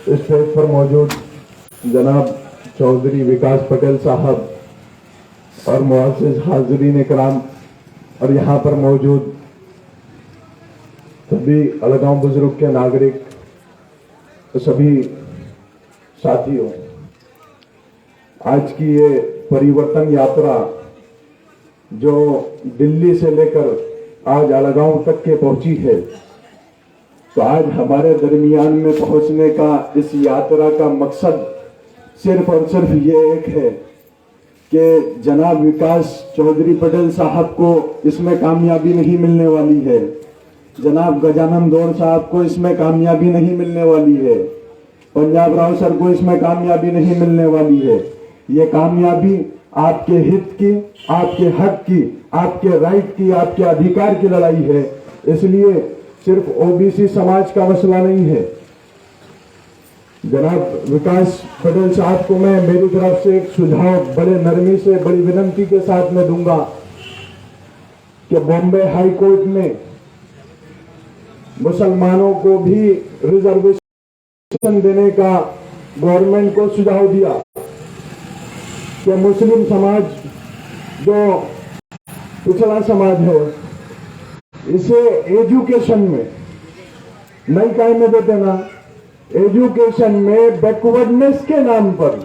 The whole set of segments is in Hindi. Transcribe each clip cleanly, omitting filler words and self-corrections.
स्टेज पर मौजूद जनाब चौधरी विकास पटेल साहब और मुअज़्ज़िज़ हाज़रीन इकराम और यहाँ पर मौजूद सभी अलगांव बुजुर्ग के नागरिक, सभी साथियों, आज की ये परिवर्तन यात्रा जो दिल्ली से लेकर आज अलगांव तक के पहुंची है, तो आज हमारे दरमियान में पहुंचने का इस यात्रा का मकसद सिर्फ और सिर्फ ये एक है कि जनाब विकास चौधरी पटेल साहब को इसमें कामयाबी नहीं मिलने वाली है, जनाब गजानन दौड़ साहब को इसमें कामयाबी नहीं मिलने वाली है, पंजाब राव सर को इसमें कामयाबी नहीं मिलने वाली है। ये कामयाबी आपके हित की, आपके हक की, आपके राइट की, आपके अधिकार की लड़ाई है। इसलिए सिर्फ ओबीसी समाज का मसला नहीं है। जनाब विकास पटेल साहब को मैं मेरी तरफ से एक सुझाव बड़े नरमी से, बड़ी विनती के साथ में दूंगा कि बॉम्बे हाई कोर्ट ने मुसलमानों को भी रिजर्वेशन देने का गवर्नमेंट को सुझाव दिया कि मुस्लिम समाज जो पिछड़ा समाज है, इसे एजुकेशन में नई कायदे में देना, एजुकेशन में बैकवर्डनेस के नाम पर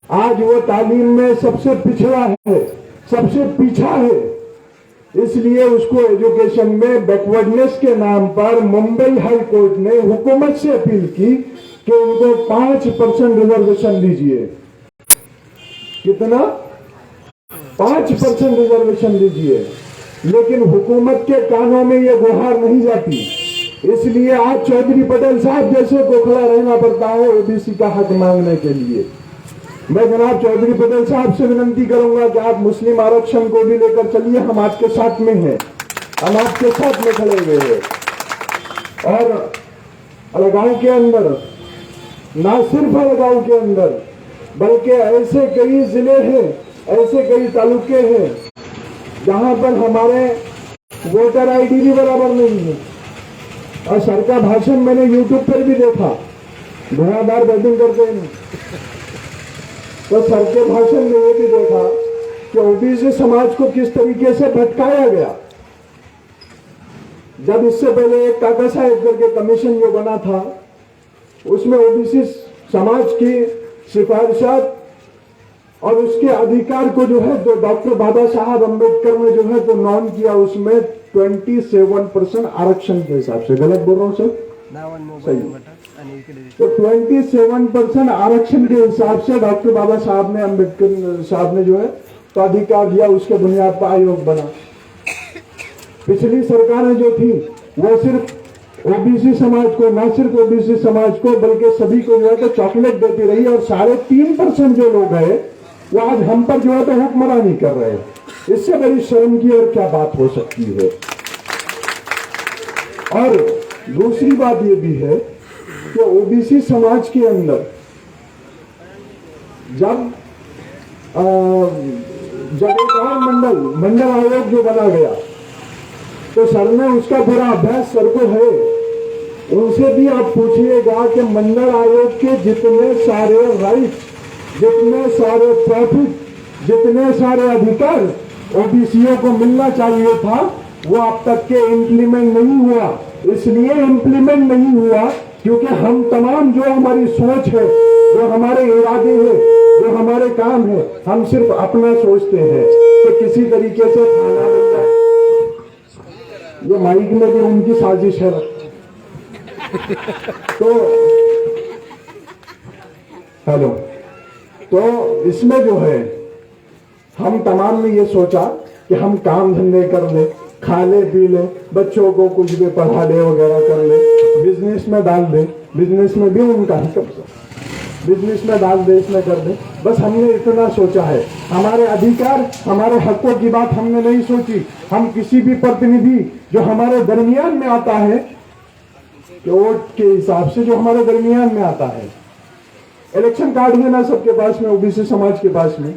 आज वो तालीम में सबसे पिछड़ा है, सबसे पीछा है, इसलिए उसको एजुकेशन में बैकवर्डनेस के नाम पर मुंबई हाई कोर्ट ने हुकूमत से अपील की कि उनको 5% रिजर्वेशन दीजिए। कितना? 5% रिजर्वेशन दीजिए। लेकिन हुकूमत के कानों में ये गुहार नहीं जाती, इसलिए आज चौधरी पटेल साहब जैसे को खड़ा रहना पड़ता है ओबीसी का हक मांगने के लिए। मैं जनाब चौधरी पटेल साहब से विनती करूंगा कि आप मुस्लिम आरक्षण को भी लेकर चलिए, हम आपके साथ में हैं, हम आपके साथ में खड़े हुए हैं। और अलगांव के अंदर, ना सिर्फ अलगांव के अंदर, बल्कि ऐसे कई जिले हैं, ऐसे कई तालुके हैं जहां पर हमारे वोटर आईडी भी बराबर नहीं है। और सर का भाषण मैंने यूट्यूब पर भी देखा, घुड़ादार बैटिंग करते हैं, तो सर के भाषण में ये भी देखा कि ओबीसी समाज को किस तरीके से भटकाया गया। जब इससे पहले एक काका साहेब करके कमीशन जो बना था, उसमें ओबीसी समाज की सिफारिशात और उसके अधिकार को जो है, जो डॉक्टर बाबा साहब अम्बेडकर ने जो है तो नॉन किया, उसमें 27% आरक्षण के हिसाब से, गलत बोल रहा हूँ सर? सही। तो 27% आरक्षण के हिसाब से डॉक्टर बाबा साहब ने, अम्बेडकर साहब ने जो है तो अधिकार दिया, उसके बुनियाद पर आयोग बना। पिछली सरकारें जो थी वो सिर्फ ओबीसी समाज को, ना सिर्फ ओबीसी समाज को बल्कि सभी को जो है तो चॉकलेट देती रही, और 3.5% जो लोग हैं वो आज हम पर जो है तो हुक्मरानी कर रहे हैं। इससे बड़ी शर्म की और क्या बात हो सकती है। और दूसरी बात ये भी है कि ओबीसी समाज के अंदर जब एक और मंडल आयोग जो बना गया, तो सर ने उसका पूरा अभ्यास सर को है, उनसे भी आप पूछिएगा कि मंडल आयोग के जितने सारे राइट्स, जितने सारे प्रॉफिट, जितने सारे अधिकार ओबीसीओ को मिलना चाहिए था, वो अब तक के इम्प्लीमेंट नहीं हुआ। इसलिए इम्प्लीमेंट नहीं हुआ क्योंकि हम तमाम जो हमारी सोच है, जो हमारे इरादे हैं, जो हमारे काम है, हम सिर्फ अपना सोचते हैं कि किसी तरीके से खाना मिल जाए। ये माइक में भी उनकी साजिश है। तो हेलो, तो इसमें जो है हम तमाम ने ये सोचा कि हम काम धंधे कर ले, खा ले पी ले, बच्चों को कुछ भी पढ़ा ले वगैरह कर ले, बिजनेस में डाल दे, बिजनेस में भी उनका है, बिजनेस में डाल दे, इसमें कर दे। बस हमने इतना सोचा है। हमारे अधिकार, हमारे हकों की बात हमने नहीं सोची। हम किसी भी प्रतिनिधि जो हमारे दरमियान में आता है, वोट के हिसाब से जो हमारे दरमियान में आता है, इलेक्शन कार्ड है ना सबके पास में, ओबीसी समाज के पास में,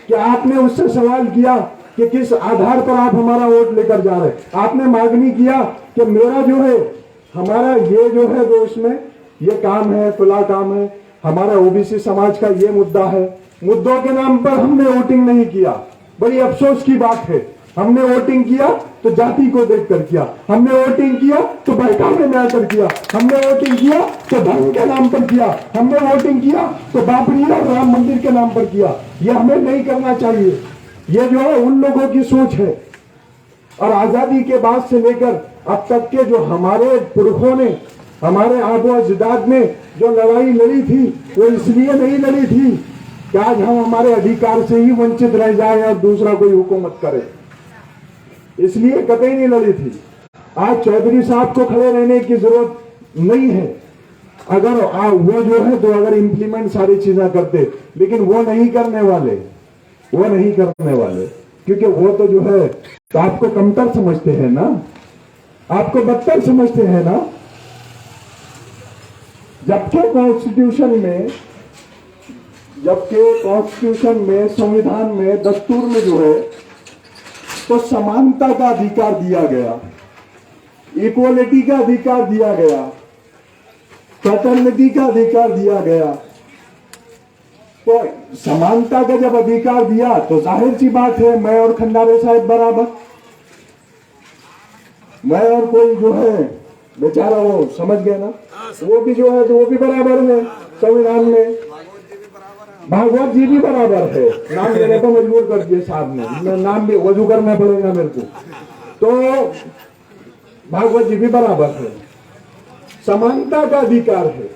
कि आपने उससे सवाल किया कि किस आधार पर आप हमारा वोट लेकर जा रहे हैं। आपने मांगनी किया कि मेरा जो है, हमारा ये जो है तो उसमें ये काम है, फला काम है, हमारा ओबीसी समाज का ये मुद्दा है, मुद्दों के नाम पर हमने वोटिंग नहीं किया। बड़ी अफसोस की बात है, हमने वोटिंग किया तो जाति को देखकर किया, हमने वोटिंग किया तो बहकावे में आकर किया, हमने वोटिंग किया तो धर्म के नाम पर किया, हमने वोटिंग किया तो बाबरी और राम मंदिर के नाम पर किया। ये हमें नहीं करना चाहिए। ये जो है उन लोगों की सोच है। और आजादी के बाद से लेकर अब तक के जो हमारे पुरखों ने, हमारे आबो अजदाद ने जो लड़ाई लड़ी थी, वो इसलिए नहीं लड़ी थी कि आज हम हमारे अधिकार से ही वंचित रह जाए और दूसरा कोई हुकूमत करे, इसलिए कतई नहीं लड़ी थी। आज चौधरी साहब को खड़े रहने की जरूरत नहीं है। अगर वो जो है तो अगर इंप्लीमेंट सारी चीजें करते, लेकिन वो नहीं करने वाले, वो नहीं करने वाले, क्योंकि वो तो जो है तो आपको कमतर समझते हैं ना, आपको बदतर समझते हैं ना। जबकि कॉन्स्टिट्यूशन में, संविधान में, दस्तूर में जो है तो समानता का अधिकार दिया गया, इक्वलिटी का अधिकार दिया गया, फ्रेटर्निटी का अधिकार दिया गया। तो समानता का जब अधिकार दिया तो जाहिर सी बात है मैं और खंडारे साहब बराबर, मैं और कोई जो है बेचारा वो समझ गए ना, वो भी जो है तो वो भी बराबर है संविधान में। भागवत जी भी बराबर है, नाम लेने को मजबूर कर दिए साहब ने, नाम भी वजू करना पड़ेगा मेरे को, तो भागवत जी भी बराबर है। समानता का अधिकार है,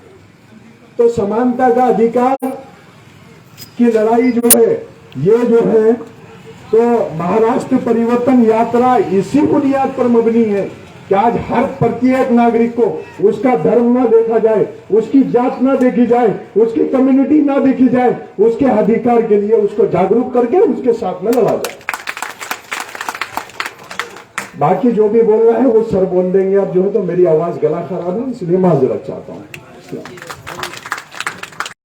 तो समानता का अधिकार की लड़ाई जो है, ये जो है तो महाराष्ट्र परिवर्तन यात्रा इसी बुनियाद पर मबनी है कि आज हर प्रत्येक नागरिक को उसका धर्म ना देखा जाए, उसकी जात ना देखी जाए, उसकी कम्युनिटी ना देखी जाए, उसके अधिकार के लिए उसको जागरूक करके उसके साथ में लड़ा जाए। बाकी जो भी बोल रहा है वो सर बोल देंगे। अब जो है तो मेरी आवाज गला खराब है, इसलिए माजरत चाहता हूँ।